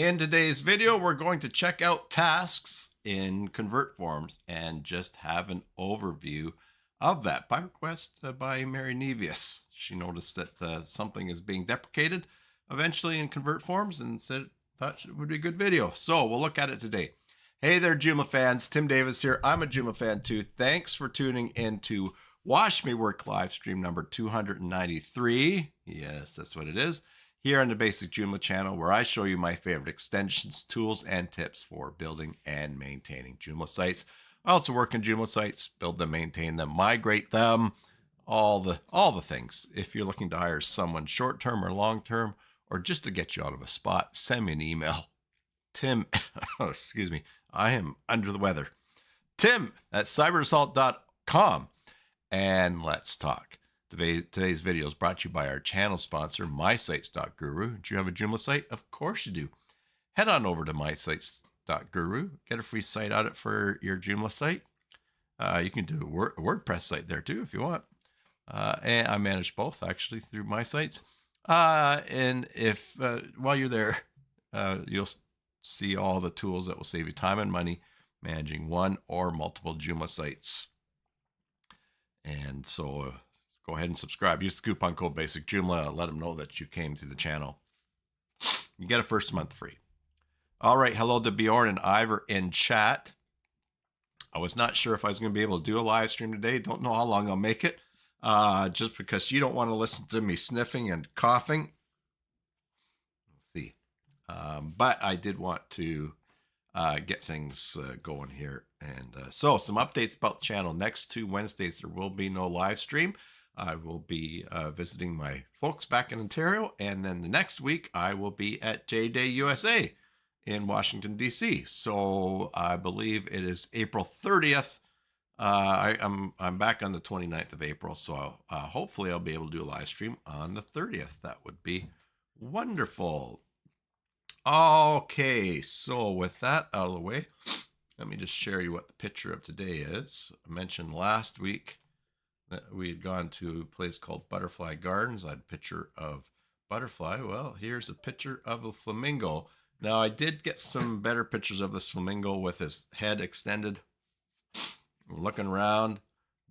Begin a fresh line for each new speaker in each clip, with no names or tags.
In today's video, we're going to check out tasks in Convert Forms and just have an overview of that by request by Mary Nevius. She noticed that something is being deprecated eventually in Convert Forms and said thought it would be a good video. So we'll look at it today. Hey there, Joomla fans. Tim Davis here. I'm a Joomla fan too. Thanks for tuning in to Watch Me Work live stream number 293. Yes, that's what it is. Here on the Basic Joomla channel, where I show you my favorite extensions, tools, and tips for building and maintaining Joomla sites. I also work in Joomla sites, build them, maintain them, migrate them, all the things. If you're looking to hire someone short-term or long-term, or just to get you out of a spot, send me an email. Tim, excuse me, I am under the weather. Tim at cyberassault.com, and let's talk. Today's video is brought to you by our channel sponsor, mysites.guru. Do you have a Joomla site? Of course you do. Head on over to mysites.guru. Get a free site audit for your Joomla site. You can do a WordPress site there too if you want. And I manage both actually through my sites. And if while you're there, you'll see all the tools that will save you time and money managing one or multiple Joomla sites. And so go ahead and subscribe. Use the coupon code Basic Joomla. Let them know that you came to the channel. You get a first month free. All right. Hello to Bjorn and Ivor in chat. I was not sure if I was going to be able to do a live stream today. Don't know how long I'll make it. Just because you don't want to listen to me sniffing and coughing. Let's see. But I did want to get things going here. And so some updates about the channel. Next 2 Wednesdays, there will be no live stream. I will be visiting my folks back in Ontario. And then the next week, I will be at J-Day USA in Washington, D.C. So I believe it is April 30th. I'm back on the 29th of April. So hopefully I'll be able to do a live stream on the 30th. That would be wonderful. Okay, so with that out of the way, let me just share you what the picture of today is. I mentioned last week that we had gone to a place called Butterfly Gardens. I had a picture of butterfly. Well, here's a picture of a flamingo. Now, I did get some better pictures of this flamingo with his head extended, looking around,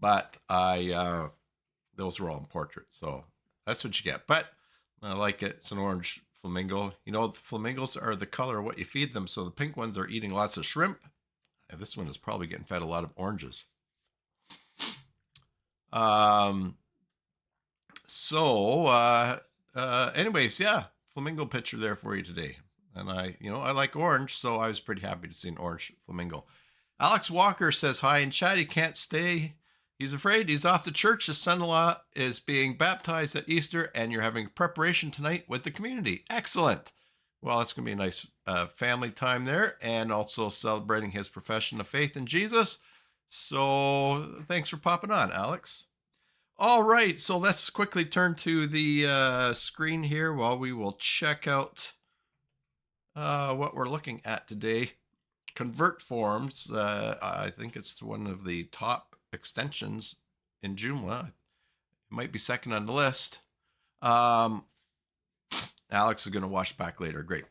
but those were all in portrait, so that's what you get. But I like it. It's an orange flamingo. You know, the flamingos are the color of what you feed them, so the pink ones are eating lots of shrimp, and this one is probably getting fed a lot of oranges. Anyways, yeah, flamingo picture there for you today. And I like orange, so I was pretty happy to see an orange flamingo. Alex Walker says, hi in chat. He can't stay. He's afraid. He's off to church. His son-in-law is being baptized at Easter, and you're having preparation tonight with the community. Excellent. Well, it's going to be a nice family time there, and also celebrating his profession of faith in Jesus. So thanks for popping on, Alex. All right, so let's quickly turn to the screen here while we will check out what we're looking at today. Convert Forms. I think it's one of the top extensions in Joomla. It might be second on the list. Alex is going to watch back later. Great.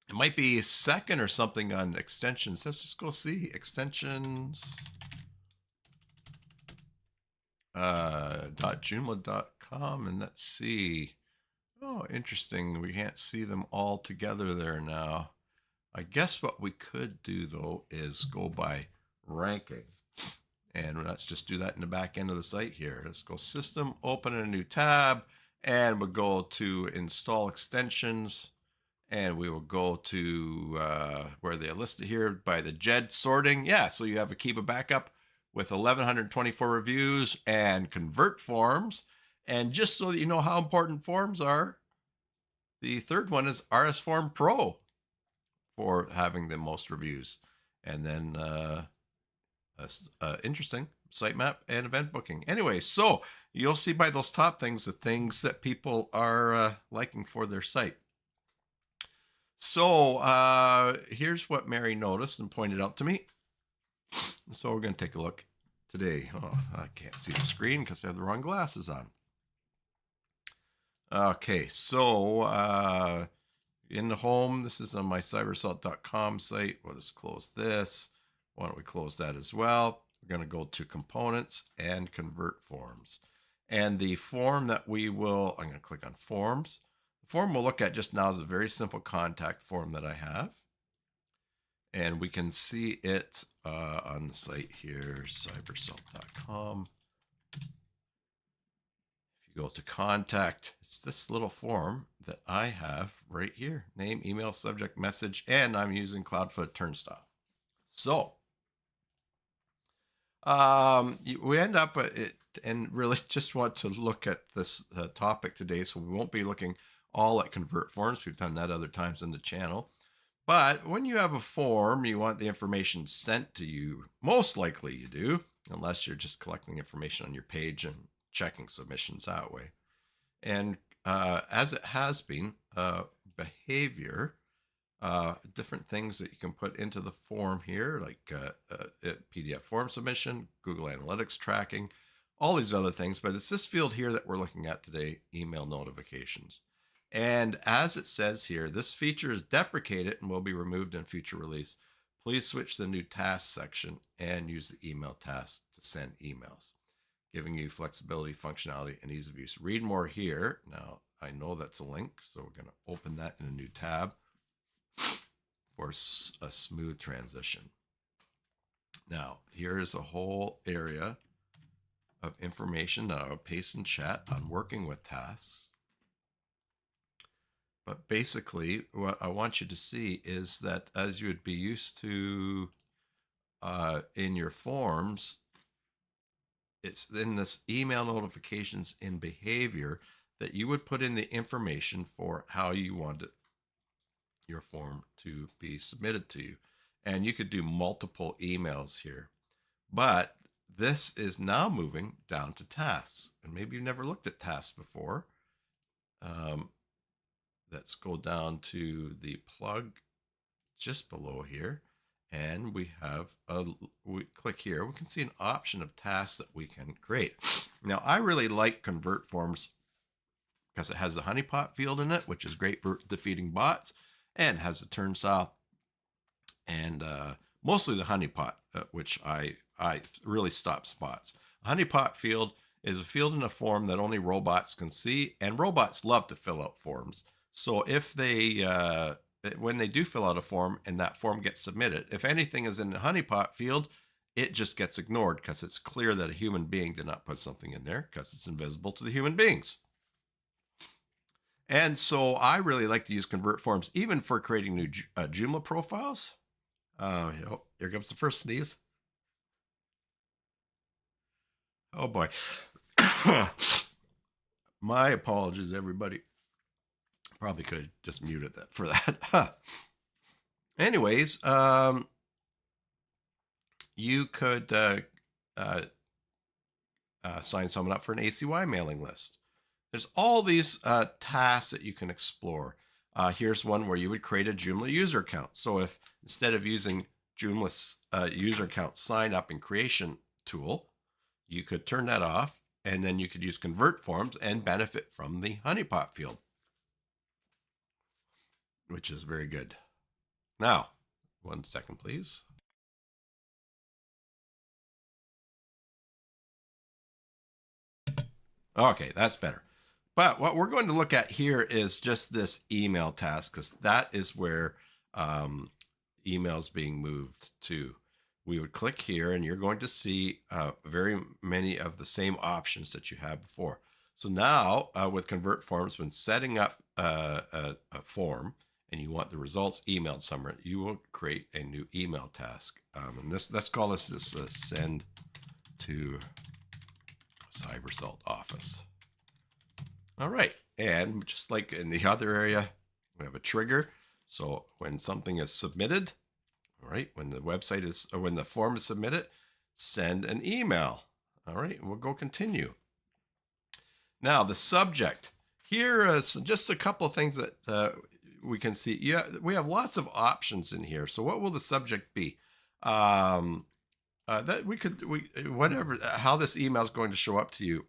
It might be second or something on extensions. Let's just go see extensions. .joomla.com, and let's see. Oh, interesting. We can't see them all together there now. I guess what we could do though is go by ranking, and let's just do that in the back end of the site here. Let's go System, open a new tab, and we'll go to Install Extensions, and we will go to where they're listed here by the JED sorting. Yeah, so you have a keep a backup with 1,124 reviews and Convert Forms. And just so that you know how important forms are, the third one is RS Form Pro for having the most reviews. And then interesting sitemap and event booking. Anyway, so you'll see by those top things, the things that people are liking for their site. So here's what Mary noticed and pointed out to me. So we're going to take a look today. Oh, I can't see the screen because I have the wrong glasses on. Okay, so in the home, this is on my cybersalt.com site. We'll just close this. Why don't we close that as well? We're going to go to components and convert forms. And the form that I'm going to click on forms. The form we'll look at just now is a very simple contact form that I have. And we can see it on the site here, cybersalt.com. If you go to contact, it's this little form that I have right here. Name, email, subject, message, and I'm using Cloudflare Turnstile. So we end up at it, and really just want to look at this topic today. So we won't be looking all at convert forms. We've done that other times in the channel. But when you have a form, you want the information sent to you. Most likely you do, unless you're just collecting information on your page and checking submissions that way. And as it has been, behavior, different things that you can put into the form here, like PDF form submission, Google Analytics tracking, all these other things. But it's this field here that we're looking at today, email notifications. And as it says here, this feature is deprecated and will be removed in future release. Please switch to the new task section and use the email task to send emails, giving you flexibility, functionality, and ease of use. Read more here. Now, I know that's a link, so we're going to open that in a new tab for a smooth transition. Now, here is a whole area of information that I'll paste in chat on working with tasks. But basically, what I want you to see is that as you would be used to in your forms, it's in this email notifications in behavior that you would put in the information for how you wanted your form to be submitted to you. And you could do multiple emails here. But this is now moving down to tasks. And maybe you've never looked at tasks before. Let's go down to the plug just below here. And we click here. We can see an option of tasks that we can create. Now, I really like convert forms because it has a honeypot field in it, which is great for defeating bots, and has a turnstile, and mostly the honeypot, which I really stops bots. A honeypot field is a field in a form that only robots can see, and robots love to fill out forms. So if they when they do fill out a form and that form gets submitted, if anything is in the honeypot field, it just gets ignored because it's clear that a human being did not put something in there because it's invisible to the human beings. And so I really like to use convert forms even for creating new Joomla profiles. Here comes the first sneeze. Oh boy. My apologies, everybody. Probably could just mute it for that. Anyways, you could sign someone up for an ACY mailing list. There's all these tasks that you can explore. Here's one where you would create a Joomla user account. So if instead of using Joomla's user account sign up and creation tool, you could turn that off, and then you could use convert forms and benefit from the honeypot field, which is very good. Now, 1 second, please. Okay, that's better. But what we're going to look at here is just this email task, because that is where emails being moved to. We would click here, and you're going to see very many of the same options that you had before. So now with convert forms, when setting up a form and you want the results emailed somewhere, you will create a new email task. And let's call this send to CyberSalt office. All right, and just like in the other area, we have a trigger. So when something is submitted, all right, when the website is, or when the form is submitted, send an email. All right, we'll go continue. Now the subject. Here is just a couple of things that we can see. Yeah, we have lots of options in here. So what will the subject be? That whatever, how this email is going to show up to you.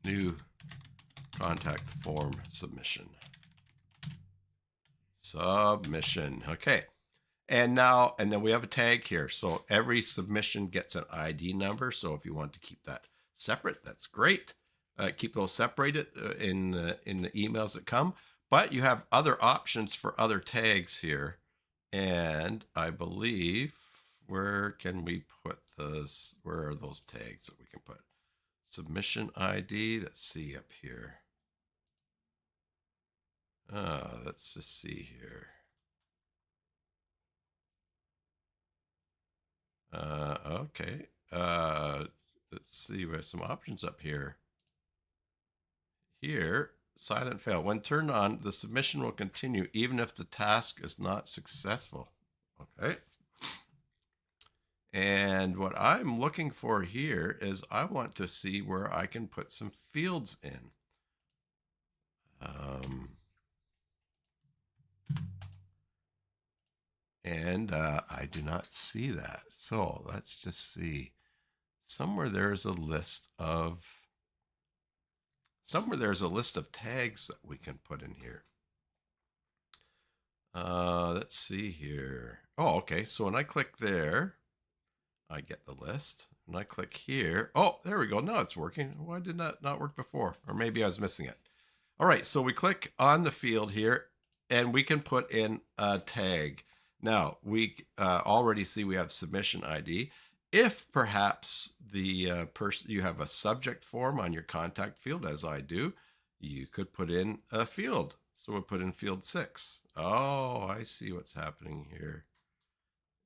New contact form submission. Submission. Okay. And now, and then we have a tag here. So every submission gets an ID number. So if you want to keep that separate, that's great. Keep those separated in the emails that come. But you have other options for other tags here. And I believe, where can we put this? Where are those tags that we can put? Submission ID. Let's see up here. Let's just see here. Okay. Let's see. We have some options up here. Here, silent fail. When turned on, the submission will continue even if the task is not successful. Okay. And what I'm looking for here is I want to see where I can put some fields in. And I do not see that. So let's just see. Somewhere there's a list of tags that we can put in here. Let's see here. Oh, okay. So when I click there, I get the list. And I click here. Oh, there we go. Now it's working. Why did that not work before? Or maybe I was missing it. All right. So we click on the field here and we can put in a tag. Now we already see we have submission ID. If perhaps the person, you have a subject form on your contact field, as I do, you could put in a field. So we'll put in field 6. Oh, I see what's happening here.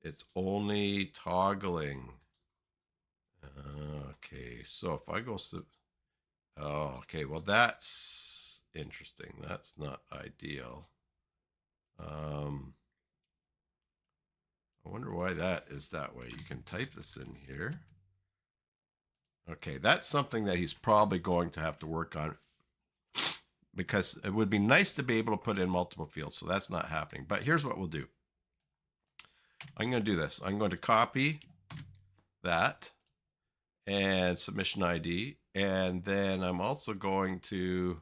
It's only toggling. Okay, so if I go to, oh, okay, well that's interesting. That's not ideal. I wonder why that is that way. You can type this in here. Okay, that's something that he's probably going to have to work on, because it would be nice to be able to put in multiple fields. So that's not happening. But here's what we'll do. I'm going to do this. I'm going to copy that and submission ID. And then I'm also going to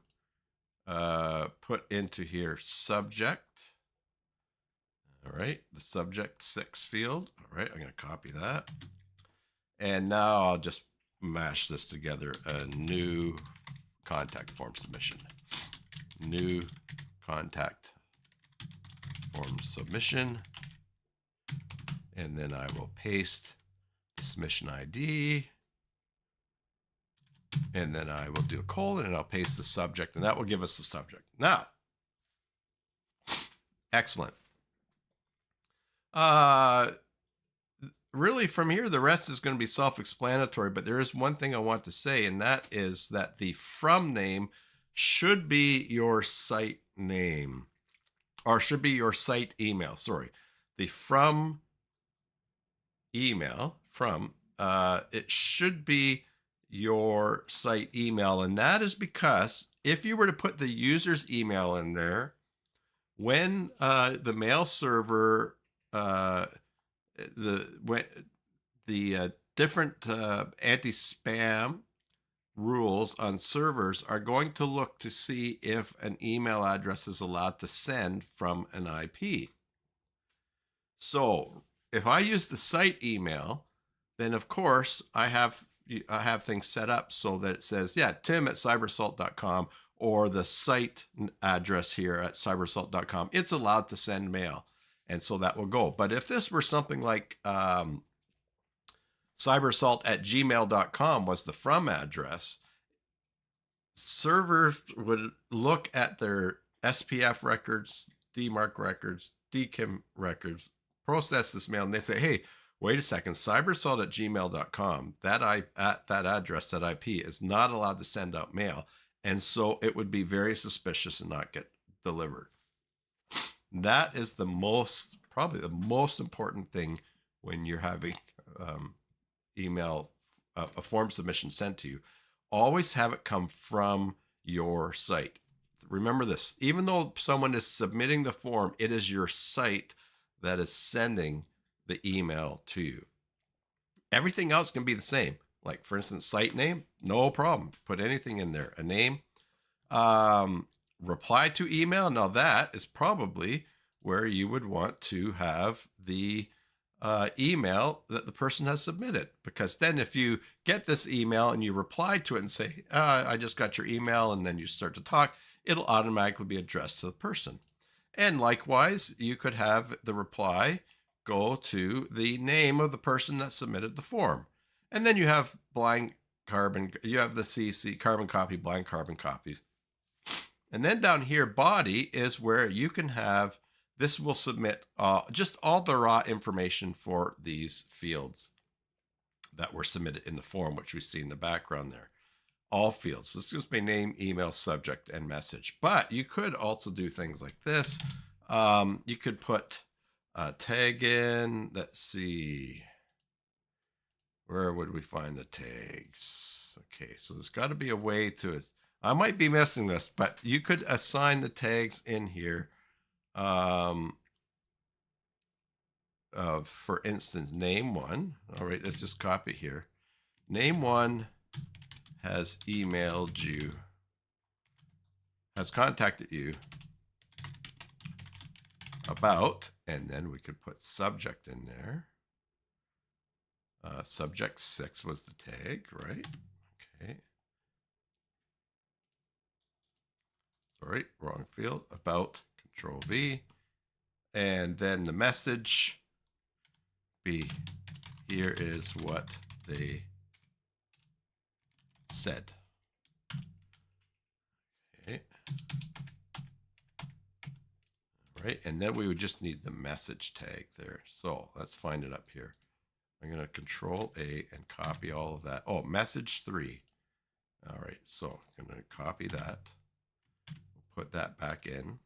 put into here subject. All right, the subject 6 field. All right, I'm going to copy that. And now I'll just mash this together. A new contact form submission. New contact form submission. And then I will paste the submission ID. And then I will do a colon and I'll paste the subject, and that will give us the subject. Now, excellent. Really from here, the rest is going to be self-explanatory, but there is one thing I want to say, and that is that the from name should be your site name, or should be your site email. Sorry. The from email, it should be your site email. And that is because if you were to put the user's email in there, when the mail server, the different anti-spam rules on servers are going to look to see if an email address is allowed to send from an IP. So if I use the site email, then of course I have things set up so that it says, yeah, tim@cyberassault.com, or the site address here at cyberassault.com. It's allowed to send mail. And so that will go. But if this were something like cyberassault@gmail.com was the from address, servers would look at their SPF records, DMARC records, DKIM records, process this mail, and they say, hey, wait a second, cyberassault@gmail.com, that address, that IP is not allowed to send out mail. And so it would be very suspicious and not get delivered. That is probably the most important thing when you're having email, a form submission sent to you. Always have it come from your site. Remember this, even though someone is submitting the form, it is your site that is sending the email to you. Everything else can be the same. Like for instance, site name, no problem. Put anything in there, a name. Reply to email. Now that is probably where you would want to have the email that the person has submitted, because then if you get this email and you reply to it and say, I just got your email, and then you start to talk, it'll automatically be addressed to the person. And likewise, you could have the reply go to the name of the person that submitted the form. And then you have blank carbon, you have the CC, carbon copy, blank carbon copy. And then down here, body is where you can have, this will submit just all the raw information for these fields that were submitted in the form, which we see in the background there. All fields. This gives me name, email, subject, and message. But you could also do things like this. You could put a tag in. Let's see. Where would we find the tags? Okay, so there's got to be a way to, I might be missing this, but you could assign the tags in here. For instance, name one. All right, let's just copy here. Name one has emailed you, has contacted you about, and then we could put subject in there. Subject 6 was the tag, right? Okay. Sorry, wrong field. About, Control V. And then the message be, here is what they said. Okay. All right, and then we would just need the message tag there. So let's find it up here. I'm going to Control A and copy all of that. Oh, message 3. All right, so I'm going to copy that. We'll put that back in.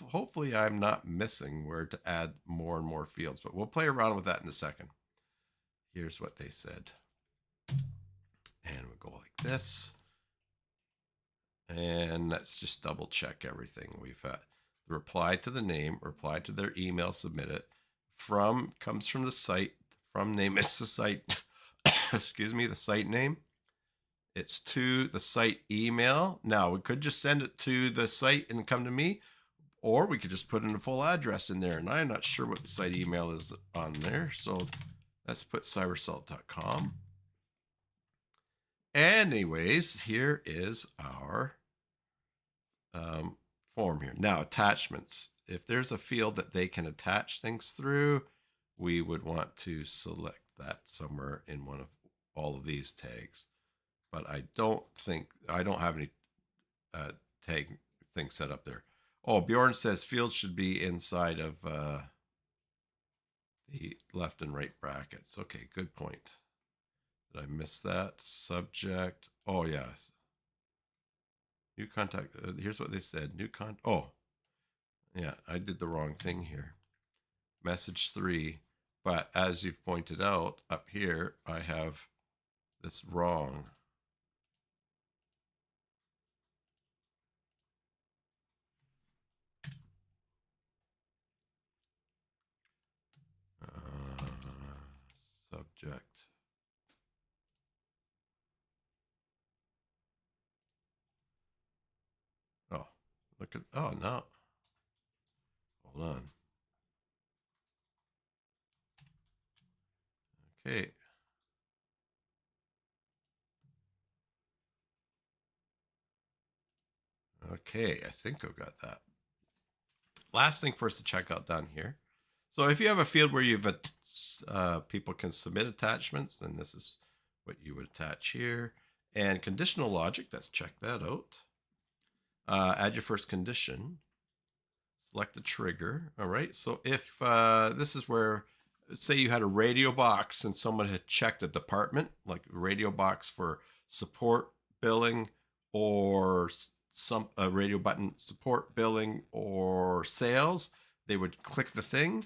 Hopefully I'm not missing where to add more and more fields, but we'll play around with that in a second. Here's what they said. And we'll go like this. And let's just double check everything. We've had the reply to the name, reply to their email, submit it. From comes from the site. From name, it's the site, excuse me, the site name. It's to the site email. Now, we could just send it to the site and come to me, or we could just put in a full address in there. And I'm not sure what the site email is on there. So let's put cybersalt.com. Anyways, here is our form here. Now, attachments. If there's a field that they can attach things through, we would want to select that somewhere in one of all of these tags. But I don't have any tag thing set up there. Oh, Bjorn says fields should be inside of the left and right brackets. Okay, good point. Did I miss that? Subject. Oh, yes. New contact. Here's what they said. New contact. Oh, yeah, I did the wrong thing here. Message 3. But as you've pointed out up here, I have this wrong. Subject. Oh, look at, oh, no. Hold on. Okay. Okay, I think I've got that. Last thing for us to check out down here. So if you have a field where you've people can submit attachments, then this is what you would attach here. And conditional logic, let's check that out. Add your first condition. Select the trigger. All right. So if this is where, say you had a radio box and someone had checked a department, like a radio box for support billing, or some radio button support billing or sales, they would click the thing.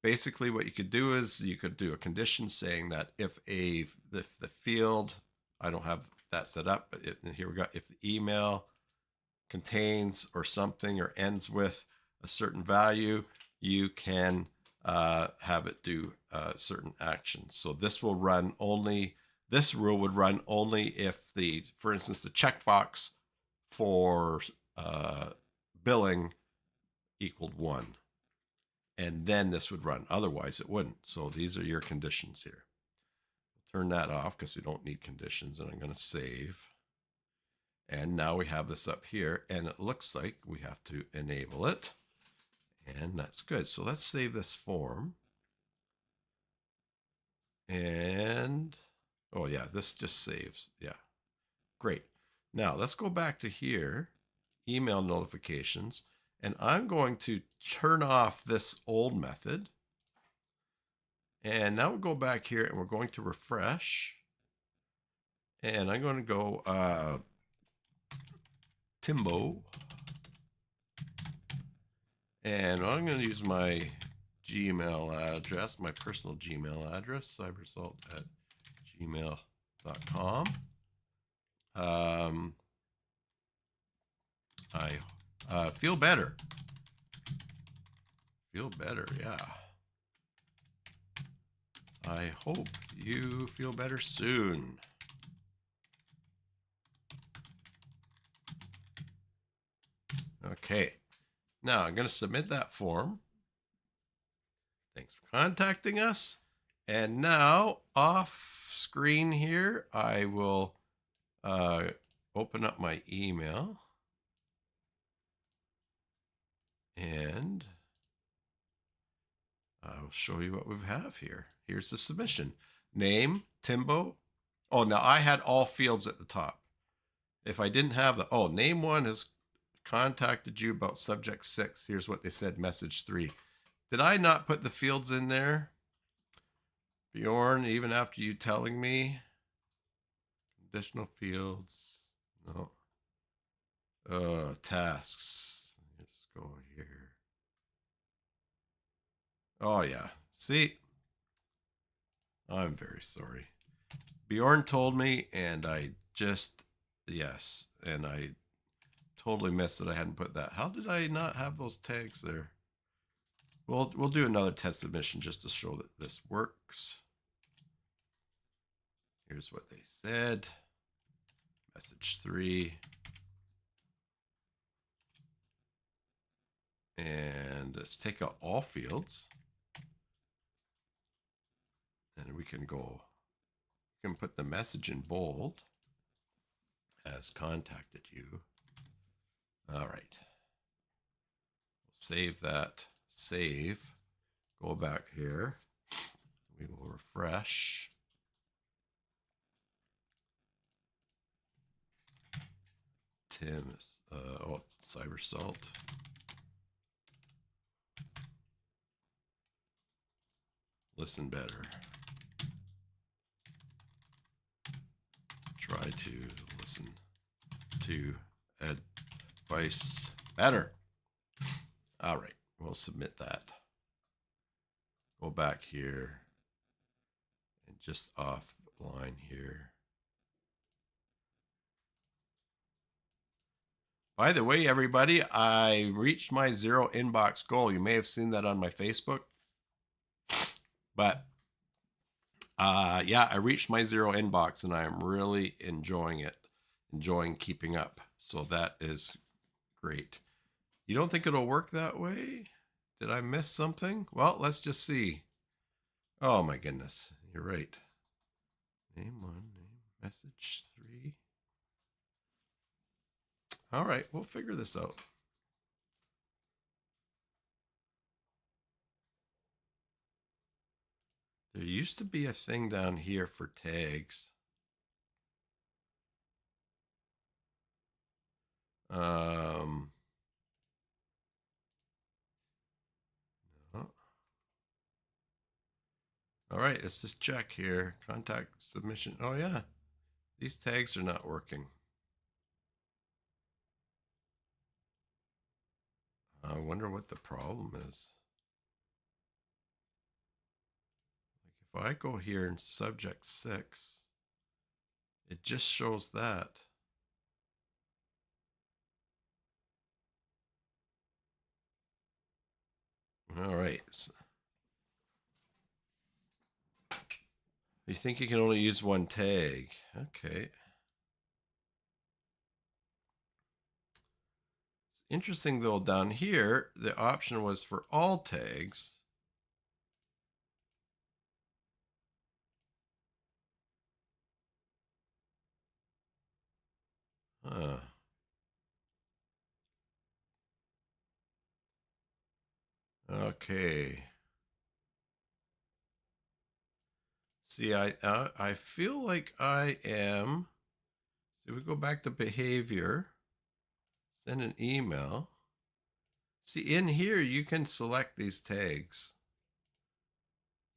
Basically what you could do is you could do a condition saying that if the field, I don't have that set up, but here we go, if the email contains or something or ends with a certain value, you can have it do certain actions. So this will run only, this rule would run only if for instance, the checkbox for billing equaled 1. And then this would run. Otherwise, it wouldn't. So these are your conditions here. Turn that off because we don't need conditions. And I'm going to save. And now we have this up here. And it looks like we have to enable it. And that's good. So let's save this form. And, oh yeah, this just saves. Yeah, great. Now let's go back to here, email notifications, and I'm going to turn off this old method. And now we'll go back here and we're going to refresh. And I'm going to go Timbo. And I'm going to use my Gmail address, my personal Gmail address, cybersalt@gmail.com. I feel better. Feel better, yeah. I hope you feel better soon. Okay, now I'm going to submit that form. Thanks for contacting us. And now off screen here, I will open up my email. And I'll show you what we have here. Here's the submission. Name, Timbo. Oh, now I had all fields at the top. If I didn't have the, oh, name 1 has contacted you about subject 6. Here's what they said, message 3. Did I not put the fields in there? Bjorn, even after you telling me? Conditional fields. No. Tasks. Let's go here. Oh, yeah. See? I'm very sorry. Bjorn told me, and I just, yes. And I totally missed that I hadn't put that. How did I not have those tags there? We'll do another test submission just to show that this works. Here's what they said. Message 3. And let's take out all fields. And we can go, we can put the message in bold. Has contacted you. All right. Save that. Save. Go back here. We will refresh. Tim's, CyberSalt. Listen better. Try to listen to advice better. All right, we'll submit that. Go back here and just offline here. By the way, everybody, I reached my 0 inbox goal. You may have seen that on my Facebook. But yeah, I reached my 0 inbox and I am really enjoying it, enjoying keeping up. So that is great. You don't think it'll work that way? Did I miss something? Well, let's just see. Oh my goodness, you're right. Name 1, name, message 3. All right, we'll figure this out. There used to be a thing down here for tags. No. All right, let's just check here. Contact submission. Oh yeah, these tags are not working. I wonder what the problem is. Like if I go here in subject 6, it just shows that. All right. So you think you can only use one tag? Okay. Interesting though, down here, the option was for all tags. Huh. Okay. See, I feel like I am. So we go back to behavior, send an email. See, in here, you can select these tags.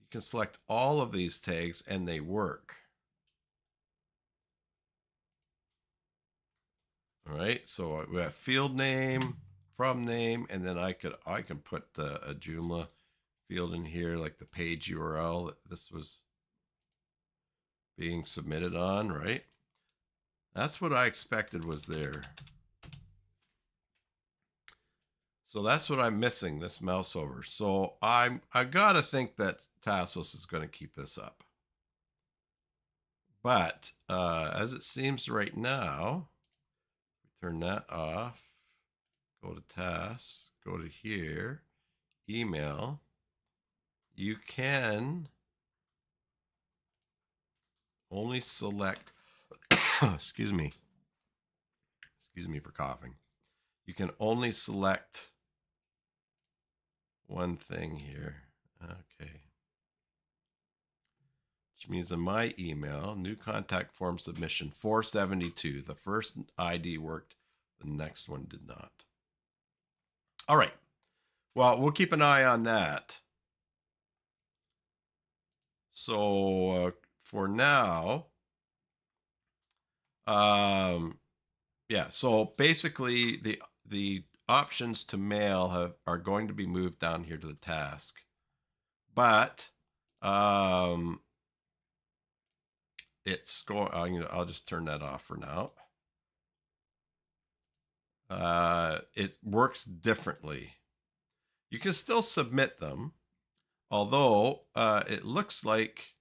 You can select all of these tags and they work. All right, so we have field name, from name, and then I can put a Joomla field in here, like the page URL that this was being submitted on, right? That's what I expected was there. So that's what I'm missing, this mouse over. So I gotta think that Tassos is going to keep this up. But as it seems right now, turn that off, go to tasks, go to here, email. You can only select, excuse me for coughing. You can only select one thing here. Okay. Which means in my email, new contact form submission 472. The first ID worked, the next one did not. All right. Well, we'll keep an eye on that. So for now, yeah. So basically, the options to mail are going to be moved down here to the task, but it's going. I'll just turn that off for now. It works differently. You can still submit them, although it looks like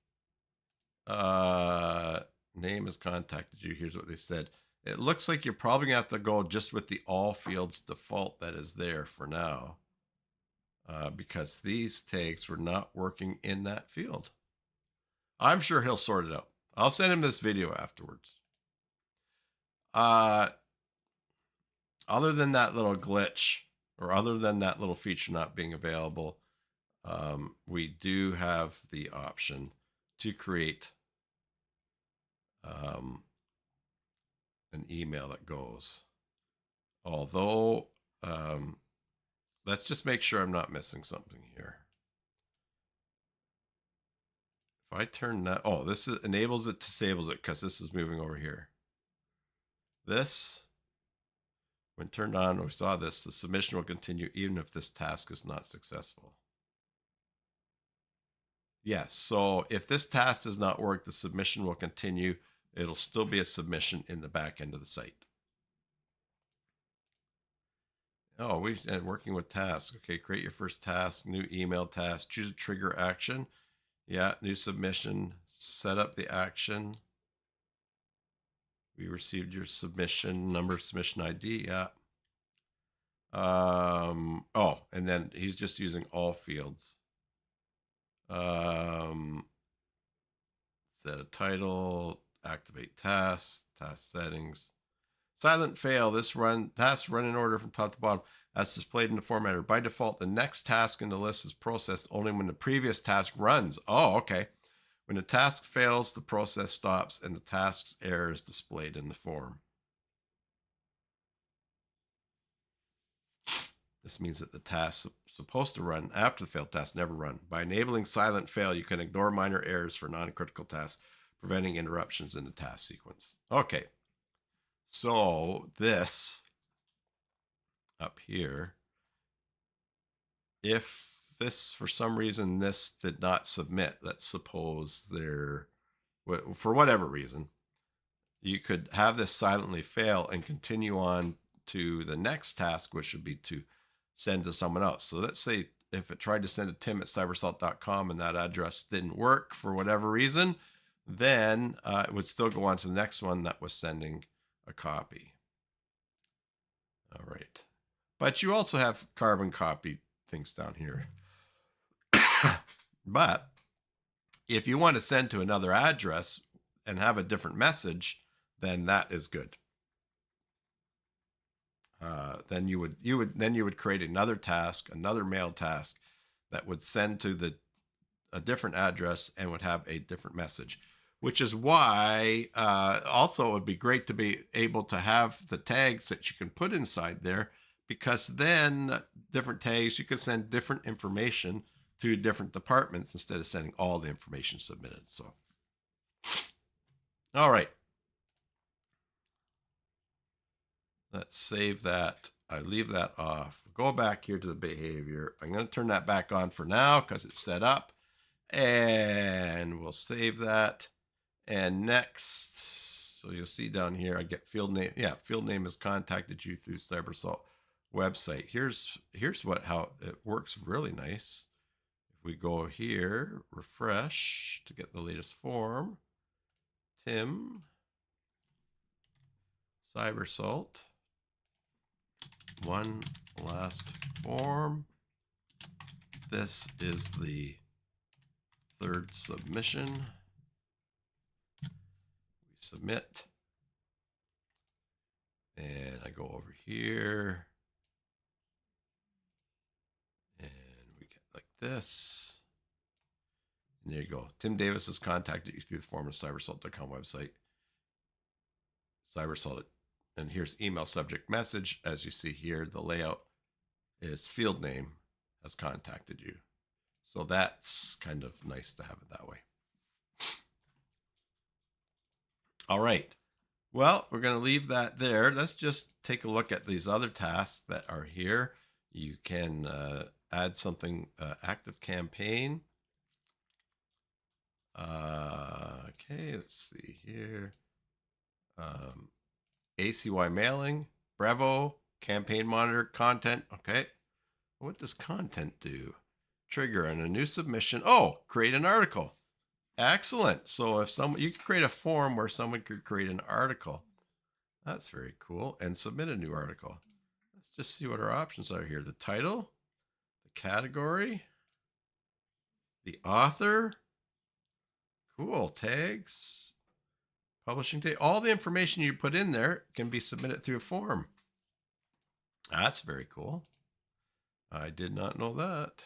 name has contacted you. Here's what they said. It looks like you're probably gonna have to go just with the all fields default that is there for now, because these tags were not working in that field. I'm sure he'll sort it out. I'll send him this video afterwards. Other than that little glitch, or other than that little feature not being available, we do have the option to create an email that goes. Although, let's just make sure I'm not missing something here. If I turn that, oh, this enables it, disables it, because this is moving over here. This, when turned on, we saw this, the submission will continue even if this task is not successful. Yes, so if this task does not work, the submission will continue. It'll still be a submission in the back end of the site. Oh, we're working with tasks. Okay, create your first task, new email task, choose a trigger action. Yeah, new submission, set up the action. We received your submission number, submission ID. Yeah. Oh, and then he's just using all fields. Set a title, activate tasks, task settings. Silent fail. This tasks run in order from top to bottom as displayed in the formatter. By default, the next task in the list is processed only when the previous task runs. Oh, okay. When the task fails, the process stops and the task's error is displayed in the form. This means that the task supposed to run after the failed task never run. By enabling silent fail, you can ignore minor errors for non-critical tasks, preventing interruptions in the task sequence. Okay. So this up here, if this, for some reason, this did not submit, let's suppose for whatever reason, you could have this silently fail and continue on to the next task, which would be to send to someone else. So let's say if it tried to send to tim@cybersalt.com and that address didn't work for whatever reason, then it would still go on to the next one that was sending a copy. All right. But you also have carbon copy things down here. But if you want to send to another address and have a different message, then that is good. Then you would create another task, another mail task that would send to a different address and would have a different message, which is why also it would be great to be able to have the tags that you can put inside there, because then different tags, you can send different information to different departments instead of sending all the information submitted. So, all right. Let's save that. I leave that off. Go back here to the behavior. I'm going to turn that back on for now because it's set up. And we'll save that. And next, so you'll see down here, I get field name. Yeah, field name has contacted you through CyberSalt website. Here's how it works really nice. If we go here, refresh to get the latest form. Tim, CyberSalt. One last form. This is the third submission. We submit. And I go over here. And we get like this. And there you go. Tim Davis has contacted you through the form of cybersalt.com website. Cybersalt. And here's email subject message. As you see here, the layout is field name has contacted you. So that's kind of nice to have it that way. All right. Well, we're going to leave that there. Let's just take a look at these other tasks that are here. You can add something, active campaign. Okay, let's see here. ACY mailing, Bravo, campaign monitor, content. Okay. What does content do? Trigger on a new submission. Oh, create an article. Excellent. So if you could create a form where someone could create an article. That's very cool. And submit a new article. Let's just see what our options are here. The title, the category, the author. Cool. Tags. Publishing date. All the information you put in there can be submitted through a form. That's very cool. I did not know that.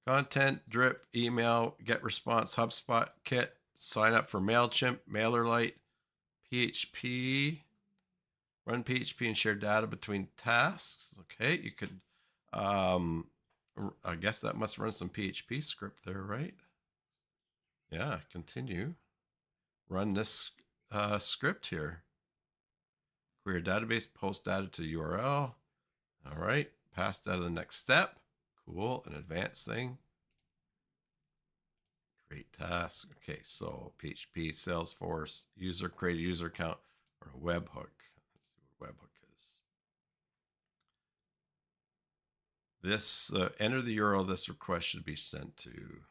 Content, drip, email, get response, HubSpot, Kit, sign up for MailChimp, MailerLite, PHP, run PHP and share data between tasks. Okay, you could, I guess that must run some PHP script there, right? Yeah, continue. Run this script here. Query database, post data to URL. All right, pass that to the next step. Cool, an advanced thing. Create task. Okay, so PHP, Salesforce, user, create a user account, or a webhook. Let's see what webhook is. This, enter the URL this request should be sent to.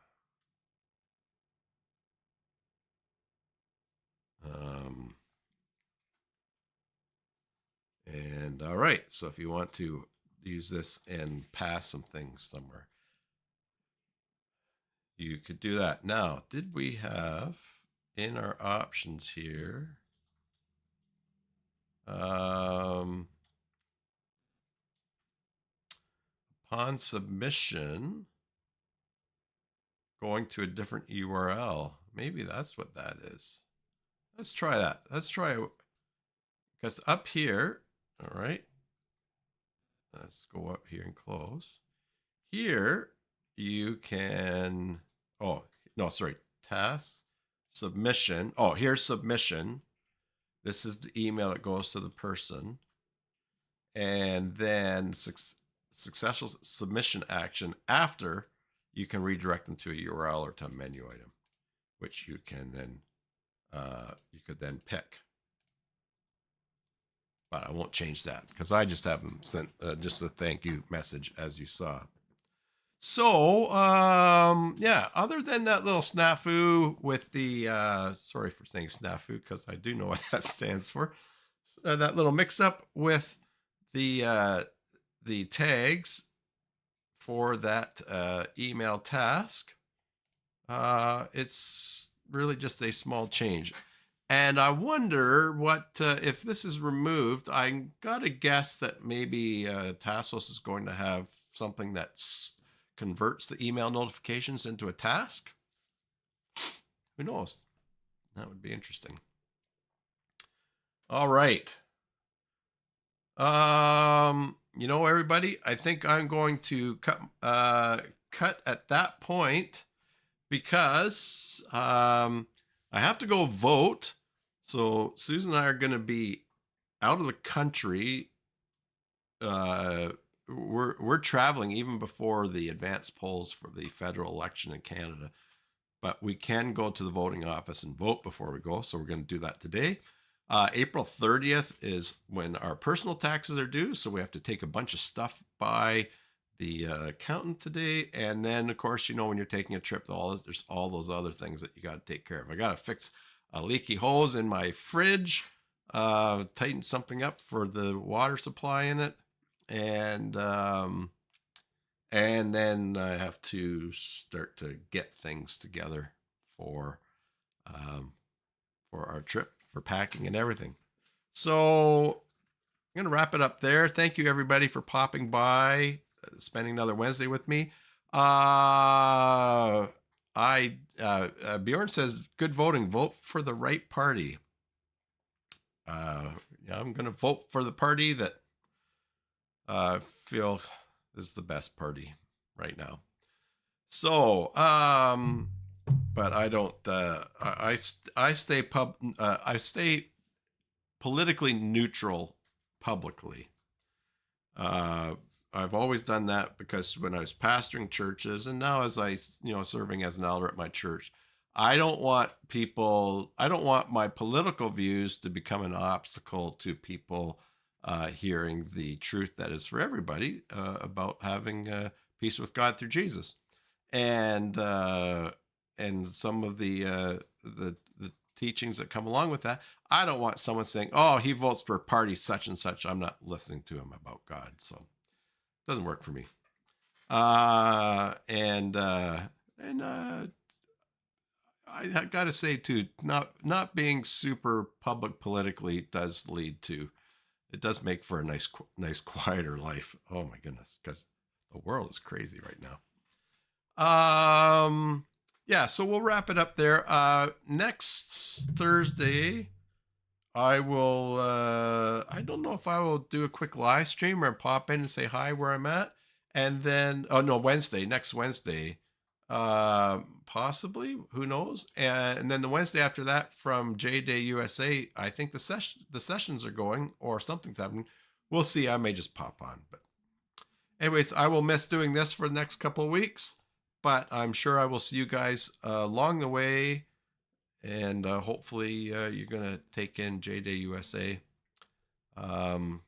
And all right, so if you want to use this and pass some things somewhere, you could do that. Now, did we have in our options here, upon submission, going to a different URL? Maybe that's what that is. Let's try that. Let's try, because up here, all right, let's go up here and close. Here, you can, oh, no, sorry, task, submission. Oh, here's submission. This is the email that goes to the person. And then successful submission action after, you can redirect them to a URL or to a menu item, which you can then, you could then pick. But I won't change that because I just have them sent just a thank you message, as you saw. So, yeah, other than that little snafu with the, sorry for saying snafu because I do know what that stands for. that little mix-up with the tags for that email task. It's really just a small change. And I wonder what, if this is removed, I got to guess that maybe Tassos is going to have something that converts the email notifications into a task. Who knows? That would be interesting. All right. Everybody, I think I'm going to cut at that point because I have to go vote. So Susan and I are going to be out of the country. We're traveling even before the advance polls for the federal election in Canada, but we can go to the voting office and vote before we go. So we're going to do that today. April 30th is when our personal taxes are due. So we have to take a bunch of stuff by the accountant today. And then, of course, when you're taking a trip, there's all those other things that you got to take care of. I got to fix a leaky hose in my fridge, tighten something up for the water supply in it. And then I have to start to get things together for our trip, for packing and everything. So I'm going to wrap it up there. Thank you, everybody, for popping by, spending another Wednesday with me. Bjorn says, good voting. Vote for the right party. I'm going to vote for the party that I feel is the best party right now. So, but I don't. I stay politically neutral publicly. I've always done that because when I was pastoring churches, and now as I serving as an elder at my church, I don't want my political views to become an obstacle to people hearing the truth that is for everybody about having peace with God through Jesus. And some of the teachings that come along with that, I don't want someone saying, "Oh, he votes for party such and such. I'm not listening to him about God." So it doesn't work for me. I got to say too, not being super public politically does make for a nice quieter life. Oh my goodness, because the world is crazy right now. Yeah, so we'll wrap it up there. Next Thursday, I will, I don't know if I will do a quick live stream or pop in and say hi where I'm at. And then, next Wednesday, possibly, who knows? And then the Wednesday after that from J-Day USA, I think the sessions are going or something's happening. We'll see. I may just pop on. But anyways, I will miss doing this for the next couple of weeks. But I'm sure I will see you guys along the way. And hopefully you're going to take in J-Day USA. I'll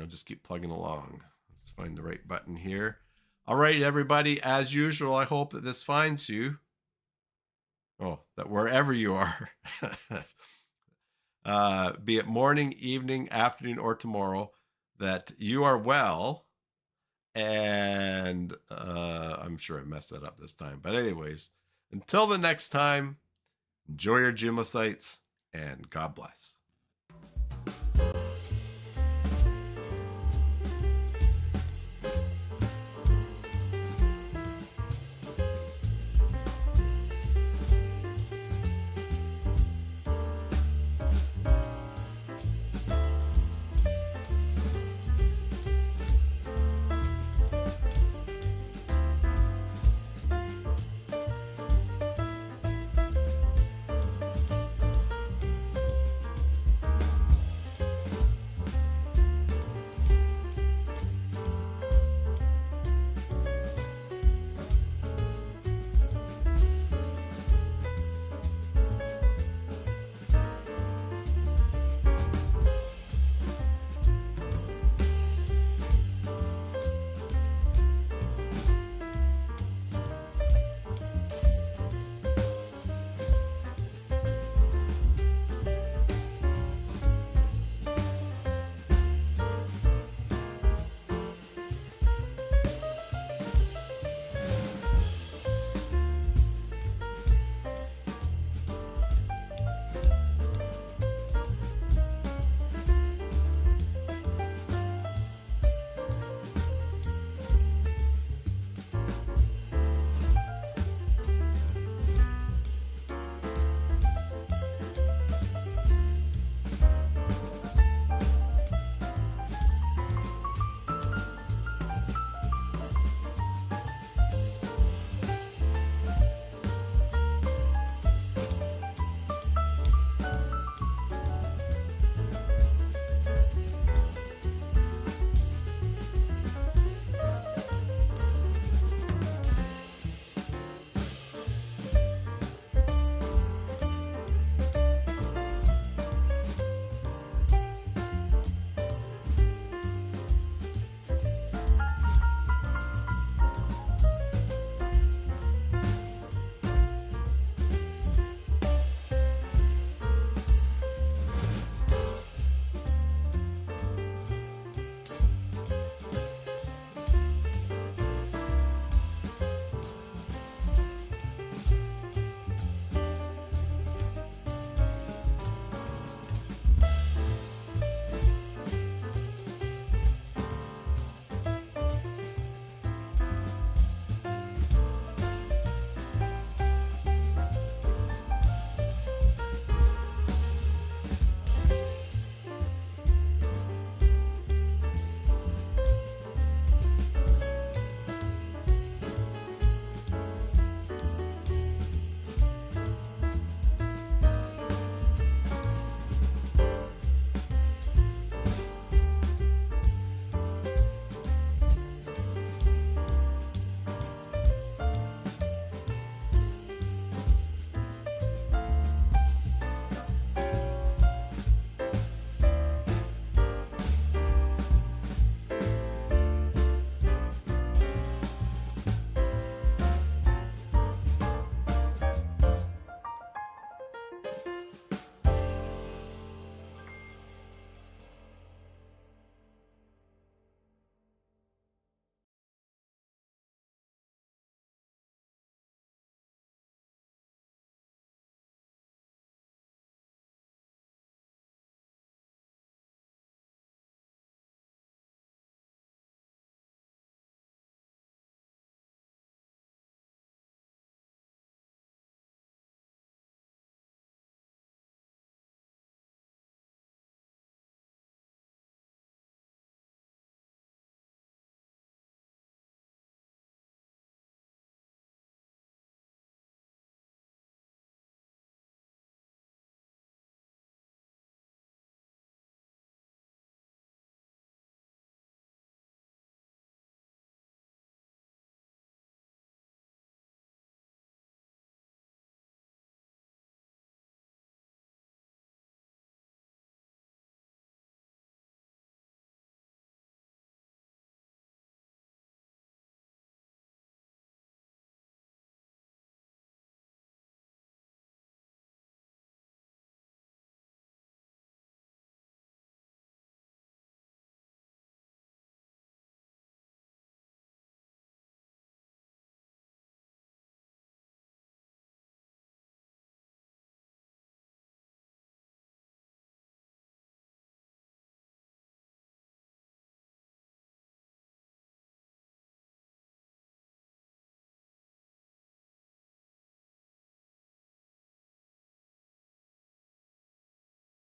just keep plugging along. Let's find the right button here. All right, everybody. As usual, I hope that this finds you. Oh, that wherever you are, be it morning, evening, afternoon, or tomorrow, that you are well. And I'm sure I messed that up this time. But anyways, until the next time, enjoy your Joomla sites and God bless.